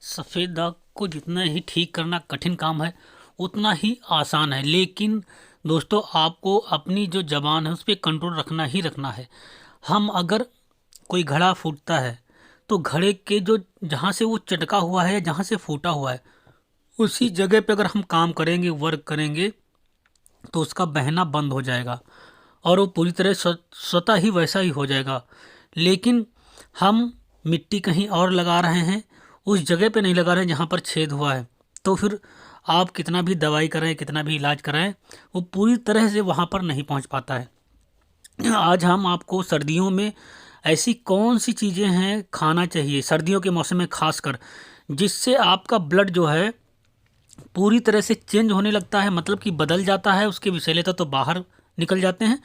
सफ़ेद दाग को जितना ही ठीक करना कठिन काम है उतना ही आसान है, लेकिन दोस्तों आपको अपनी जो ज़बान है उस पर कंट्रोल रखना ही रखना है। हम अगर कोई घड़ा फूटता है तो घड़े के जो जहाँ से वो चटका हुआ है, जहाँ से फूटा हुआ है, उसी जगह पे अगर हम काम करेंगे, वर्क करेंगे, तो उसका बहना बंद हो जाएगा और वो पूरी तरह स्वतः ही वैसा ही हो जाएगा। लेकिन हम मिट्टी कहीं और लगा रहे हैं, उस जगह पे नहीं लगा रहे हैं जहाँ पर छेद हुआ है, तो फिर आप कितना भी दवाई करें, कितना भी इलाज कराएं, वो पूरी तरह से वहाँ पर नहीं पहुँच पाता है। आज हम आपको सर्दियों में ऐसी कौन सी चीज़ें हैं खाना चाहिए सर्दियों के मौसम में खासकर, जिससे आपका ब्लड जो है पूरी तरह से चेंज होने लगता है, मतलब कि बदल जाता है, उसके विषैले तत्व तो बाहर निकल जाते हैं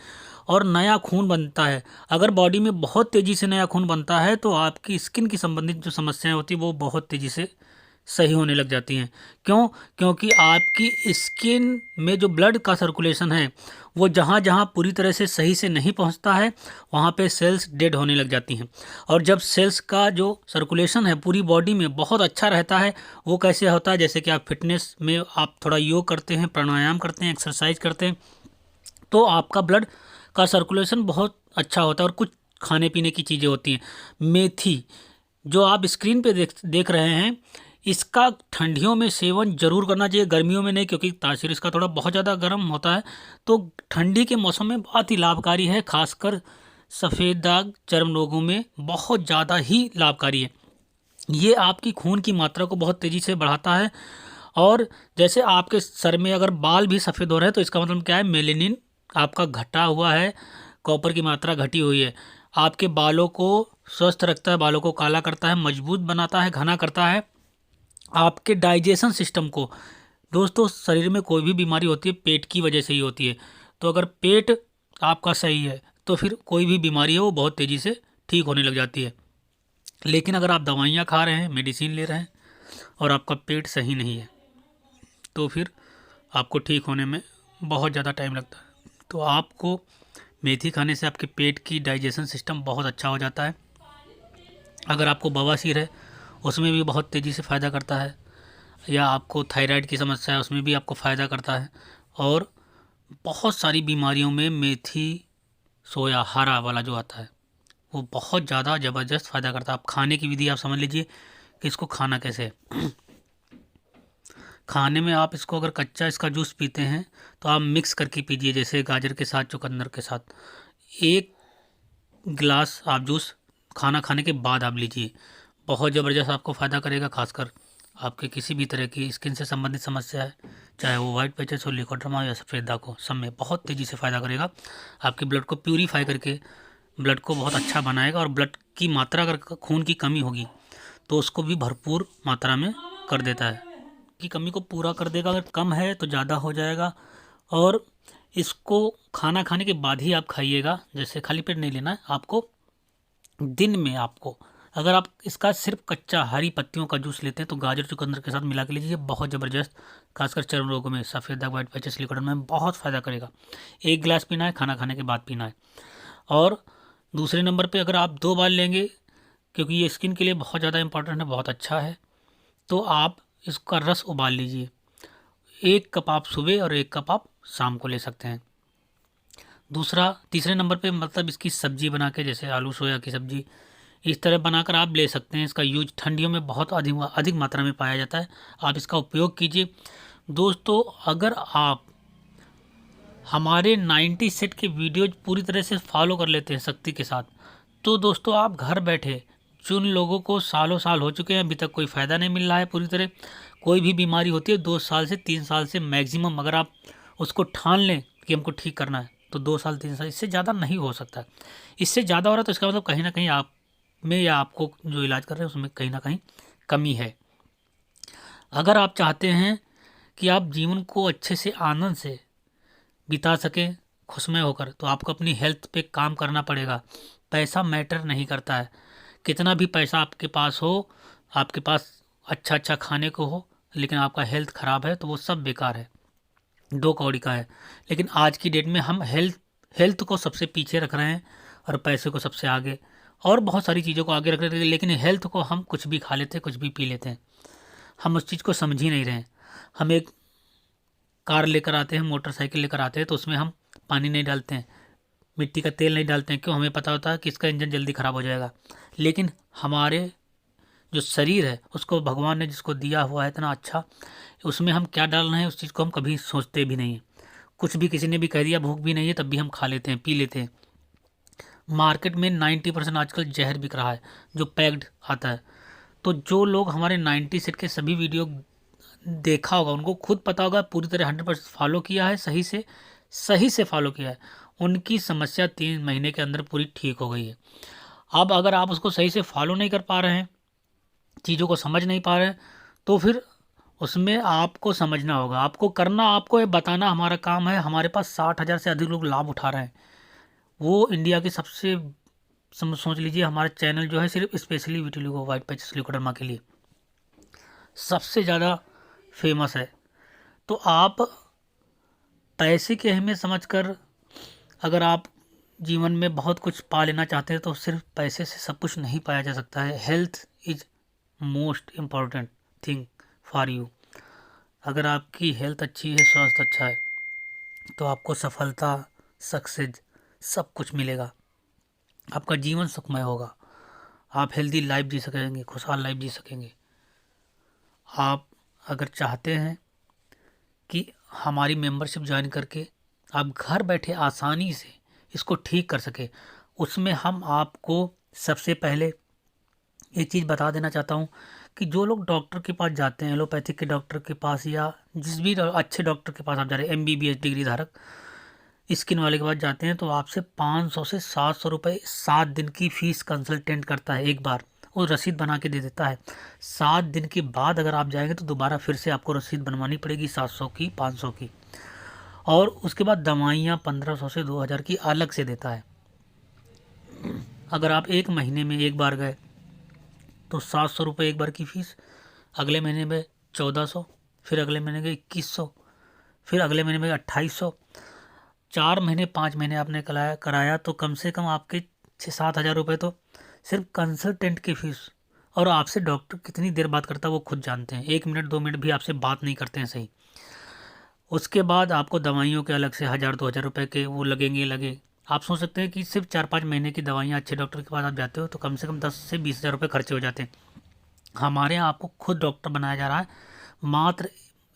और नया खून बनता है। अगर बॉडी में बहुत तेज़ी से नया खून बनता है तो आपकी स्किन की संबंधित जो समस्याएं होती हैं वो बहुत तेज़ी से सही होने लग जाती हैं। क्यों? क्योंकि आपकी स्किन में जो ब्लड का सर्कुलेशन है वो जहाँ जहाँ पूरी तरह से सही से नहीं पहुँचता है वहाँ पे सेल्स डेड होने लग जाती हैं। और जब सेल्स का जो सर्कुलेशन है पूरी बॉडी में बहुत अच्छा रहता है, वो कैसे होता है, जैसे कि आप फिटनेस में आप थोड़ा योग करते हैं, प्राणायाम करते हैं, एक्सरसाइज करते हैं, तो आपका ब्लड का सर्कुलेशन बहुत अच्छा होता है। और कुछ खाने पीने की चीज़ें होती हैं, मेथी जो आप स्क्रीन पे देख रहे हैं, इसका ठंडियों में सेवन जरूर करना चाहिए, गर्मियों में नहीं, क्योंकि तासीर इसका थोड़ा बहुत ज़्यादा गर्म होता है। तो ठंडी के मौसम में बहुत ही लाभकारी है, खासकर सफ़ेद दाग चर्म रोगों में बहुत ज़्यादा ही लाभकारी है। ये आपकी खून की मात्रा को बहुत तेज़ी से बढ़ाता है। और जैसे आपके सर में अगर बाल भी सफ़ेद हो रहे हैं तो इसका मतलब क्या है, मेलेनिन आपका घटा हुआ है, कॉपर की मात्रा घटी हुई है। आपके बालों को स्वस्थ रखता है, बालों को काला करता है, मजबूत बनाता है, घना करता है। आपके डाइजेशन सिस्टम को, दोस्तों शरीर में कोई भी बीमारी होती है पेट की वजह से ही होती है। तो अगर पेट आपका सही है तो फिर कोई भी बीमारी है वो बहुत तेज़ी से ठीक होने लग जाती है। लेकिन अगर आप दवाइयाँ खा रहे हैं, मेडिसिन ले रहे हैं और आपका पेट सही नहीं है तो फिर आपको ठीक होने में बहुत ज़्यादा टाइम लगता है। तो आपको मेथी खाने से आपके पेट की डाइजेशन सिस्टम बहुत अच्छा हो जाता है। अगर आपको बवासीर है उसमें भी बहुत तेज़ी से फ़ायदा करता है, या आपको थायराइड की समस्या है उसमें भी आपको फ़ायदा करता है। और बहुत सारी बीमारियों में मेथी, सोया हरा वाला जो आता है वो बहुत ज़्यादा ज़बरदस्त फ़ायदा करता है। आप खाने की विधि आप समझ लीजिए कि इसको खाना कैसे है। खाने में आप इसको अगर कच्चा इसका जूस पीते हैं तो आप मिक्स करके पीजिए, जैसे गाजर के साथ, चुकंदर के साथ। एक गिलास आप जूस खाना खाने के बाद आप लीजिए, बहुत ज़बरदस्त आपको फ़ायदा करेगा। खासकर आपके किसी भी तरह की स्किन से संबंधित समस्या है, चाहे वो वाइट पैचेस हो, लिकोड्रमा या सफ़ेद दाग हो, सब में बहुत तेज़ी से फ़ायदा करेगा। आपके ब्लड को प्यूरीफाई करके ब्लड को बहुत अच्छा बनाएगा। और ब्लड की मात्रा, अगर खून की कमी होगी तो उसको भी भरपूर मात्रा में कर देता है, की कमी को पूरा कर देगा। अगर कम है तो ज़्यादा हो जाएगा। और इसको खाना खाने के बाद ही आप खाइएगा, जैसे खाली पेट नहीं लेना है आपको। दिन में आपको, अगर आप इसका सिर्फ कच्चा हरी पत्तियों का जूस लेते हैं तो गाजर चुकंदर के साथ मिला के लीजिए, बहुत ज़बरदस्त, खासकर चर्म रोगों में, सफ़ेद दाग, वाइट पैचेस, लिकोडर्मा में बहुत फ़ायदा करेगा। एक गिलास पीना है, खाना खाने के बाद पीना है। और दूसरे नंबर पे अगर आप 2 बार लेंगे, क्योंकि ये स्किन के लिए बहुत ज़्यादा इंपॉर्टेंट है, बहुत अच्छा है, तो आप इसका रस उबाल लीजिए। 1 कप आप सुबह और 1 कप आप शाम को ले सकते हैं। दूसरा, तीसरे नंबर पे मतलब इसकी सब्जी बना के, जैसे आलू सोया की सब्जी, इस तरह बनाकर आप ले सकते हैं। इसका यूज ठंडियों में बहुत अधिक मात्रा में पाया जाता है, आप इसका उपयोग कीजिए। दोस्तों अगर आप हमारे 90 सेट के वीडियोज पूरी तरह से फॉलो कर लेते हैं शक्ति के साथ, तो दोस्तों आप घर बैठे, जिन लोगों को सालों साल हो चुके हैं अभी तक कोई फ़ायदा नहीं मिल रहा है पूरी तरह, कोई भी बीमारी होती है 2 साल से 3 साल से मैक्सिमम, अगर आप उसको ठान लें कि हमको ठीक करना है तो 2 साल 3 साल, इससे ज़्यादा नहीं हो सकता। इससे ज़्यादा हो रहा है तो इसका मतलब कहीं ना कहीं आप में, या आपको जो इलाज कर रहे हैं उसमें कहीं ना कहीं कमी है। अगर आप चाहते हैं कि आप जीवन को अच्छे से आनंद से बिता सकें, खुशमय होकर, तो आपको अपनी हेल्थ पे काम करना पड़ेगा। पैसा मैटर नहीं करता है, कितना भी पैसा आपके पास हो, आपके पास अच्छा अच्छा खाने को हो, लेकिन आपका हेल्थ ख़राब है तो वो सब बेकार है, 2 कौड़ी का है। लेकिन आज की डेट में हम हेल्थ को सबसे पीछे रख रहे हैं और पैसे को सबसे आगे, और बहुत सारी चीज़ों को आगे रख रहे हैं, लेकिन हेल्थ को हम कुछ भी खा लेते हैं, कुछ भी पी लेते हैं। हम उस चीज़ को समझ ही नहीं रहे हैं। हम एक कार लेकर आते हैं, मोटरसाइकिल लेकर आते हैं, तो उसमें हम पानी नहीं डालते हैं, मिट्टी का तेल नहीं डालते हैं। क्यों? हमें पता होता है कि इसका इंजन जल्दी ख़राब हो जाएगा। लेकिन हमारे जो शरीर है उसको भगवान ने जिसको दिया हुआ है इतना अच्छा, उसमें हम क्या डाल रहे हैं उस चीज़ को हम कभी सोचते भी नहीं हैं। कुछ भी किसी ने भी कह दिया, भूख भी नहीं है, तब भी हम खा लेते हैं, पी लेते हैं। मार्केट में 90% आजकल जहर बिक रहा है जो पैक्ड आता है। तो जो लोग हमारे 90 सेट के सभी वीडियो देखा होगा, उनको खुद पता होगा, पूरी तरह 100% फॉलो किया है, सही से फॉलो किया है, उनकी समस्या 3 महीने के अंदर पूरी ठीक हो गई है। अब अगर आप उसको सही से फॉलो नहीं कर पा रहे हैं, चीज़ों को समझ नहीं पा रहे हैं, तो फिर उसमें आपको समझना होगा, आपको करना, आपको ये बताना हमारा काम है। हमारे पास 60,000 से अधिक लोग लाभ उठा रहे हैं। वो इंडिया की सबसे सोच लीजिए, हमारा चैनल जो है सिर्फ specially vitiligo white patches leucoderma के लिए सबसे ज़्यादा फेमस है। तो आप पैसे की अहमियत समझकर अगर आप जीवन में बहुत कुछ पा लेना चाहते हैं तो सिर्फ पैसे से सब कुछ नहीं पाया जा सकता है। Health is most important thing for you. अगर आपकी हेल्थ अच्छी है, स्वास्थ्य अच्छा है, तो आपको सफलता, सक्सेस सब कुछ मिलेगा। आपका जीवन सुखमय होगा, आप हेल्दी लाइफ जी सकेंगे, खुशहाल लाइफ जी सकेंगे। आप अगर चाहते हैं कि हमारी मेंबरशिप ज्वाइन करके आप घर बैठे आसानी से इसको ठीक कर सके, उसमें हम आपको सबसे पहले एक चीज़ बता देना चाहता हूँ कि जो लोग डॉक्टर के पास जाते हैं, एलोपैथिक के डॉक्टर के पास या जिस भी अच्छे डॉक्टर के पास आप जा रहे हैं, MBBS डिग्री धारक, स्किन वाले के पास जाते हैं, तो आपसे 500 से 700 रुपये 7 दिन की फ़ीस कंसल्टेंट करता है एक बार, वो रसीद बना के दे देता है। 7 दिन के बाद अगर आप जाएंगे तो दोबारा फिर से आपको रसीद बनवानी पड़ेगी 700 की, 500 की, और उसके बाद दवाइयाँ 1500 से 2000 की अलग से देता है। अगर आप एक महीने में एक बार गए तो 700 रुपये एक बार की फ़ीस, अगले महीने में 1400, फिर अगले महीने में 2100, फिर अगले महीने में 2800। 4 महीने 5 महीने आपने कराया तो कम से कम आपके 6-7 हज़ार रुपये तो सिर्फ कंसल्टेंट की फ़ीस। और आपसे डॉक्टर कितनी देर बात करता है वो खुद जानते हैं, 1 मिनट 2 मिनट भी आपसे बात नहीं करते हैं सही। उसके बाद आपको दवाइयों के अलग से 1000-2000 रुपये के वो लगे। आप सोच सकते हैं कि सिर्फ 4-5 महीने की दवाइयाँ अच्छे डॉक्टर के पास आप जाते हो तो कम से कम 10 से 20 हज़ार रुपये खर्चे हो जाते हैं। हमारे यहाँ आपको खुद डॉक्टर बनाया जा रहा है, मात्र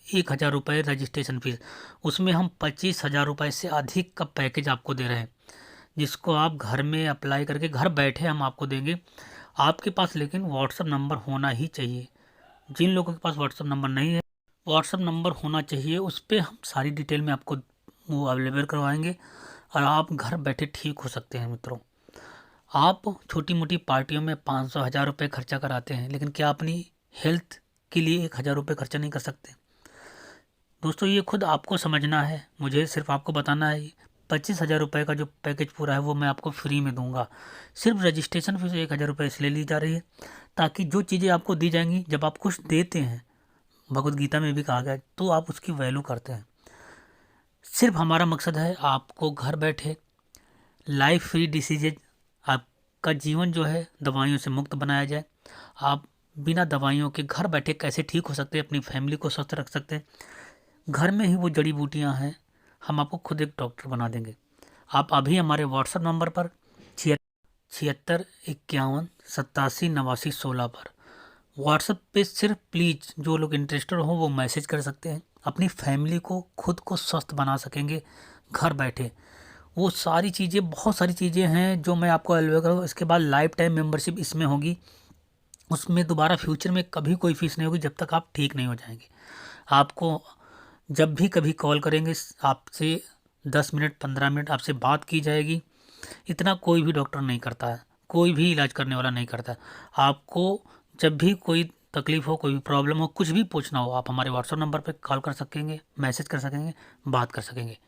1000 रुपये रजिस्ट्रेशन फीस, उसमें हम 25 हज़ार रुपये से अधिक का पैकेज आपको दे रहे हैं, जिसको आप घर में अप्लाई करके घर बैठे हम आपको देंगे। आपके पास लेकिन व्हाट्सअप नंबर होना ही चाहिए। जिन लोगों के पास व्हाट्सअप नंबर नहीं है, व्हाट्सअप नंबर होना चाहिए, उस पर हम सारी डिटेल में आपको वो अवेलेबल करवाएंगे और आप घर बैठे ठीक हो सकते हैं। मित्रों, आप छोटी मोटी पार्टियों में 500-1000 रुपये खर्चा कराते हैं, लेकिन क्या अपनी हेल्थ के लिए 1000 रुपये खर्चा नहीं कर सकते? दोस्तों, ये खुद आपको समझना है, मुझे सिर्फ आपको बताना है। 25 हज़ार रुपये का जो पैकेज पूरा है वो मैं आपको फ्री में दूंगा। सिर्फ रजिस्ट्रेशन फीस 1000 रुपये इसलिए ली जा रही है ताकि जो चीज़ें आपको दी जाएंगी, जब आप कुछ देते हैं, भगवत गीता में भी कहा गया, तो आप उसकी वैल्यू करते हैं। सिर्फ हमारा मकसद है आपको घर बैठे लाइफ फ्री डिसीजेज, आपका जीवन जो है दवाइयों से मुक्त बनाया जाए। आप बिना दवाइयों के घर बैठे कैसे ठीक हो सकते हैं, अपनी फैमिली को स्वस्थ रख सकते हैं। घर में ही वो जड़ी बूटियां हैं, हम आपको खुद एक डॉक्टर बना देंगे। आप अभी हमारे व्हाट्सएप नंबर पर 7651878916 पर व्हाट्सएप पे सिर्फ प्लीज़ जो लोग इंटरेस्टेड हो वो मैसेज कर सकते हैं। अपनी फैमिली को, खुद को स्वस्थ बना सकेंगे घर बैठे। वो सारी चीज़ें, बहुत सारी चीज़ें हैं जो मैं आपको अवेलेबल करूँ। इसके बाद लाइफ टाइम मेंबरशिप इसमें होगी, उसमें दोबारा फ्यूचर में कभी कोई फीस नहीं होगी जब तक आप ठीक नहीं हो जाएंगे। आपको जब भी कभी कॉल करेंगे, आपसे 10 मिनट 15 मिनट आपसे बात की जाएगी। इतना कोई भी डॉक्टर नहीं करता है, कोई भी इलाज करने वाला नहीं करता है। आपको जब भी कोई तकलीफ़ हो, कोई भी प्रॉब्लम हो, कुछ भी पूछना हो, आप हमारे व्हाट्सएप नंबर पर कॉल कर सकेंगे, मैसेज कर सकेंगे, बात कर सकेंगे।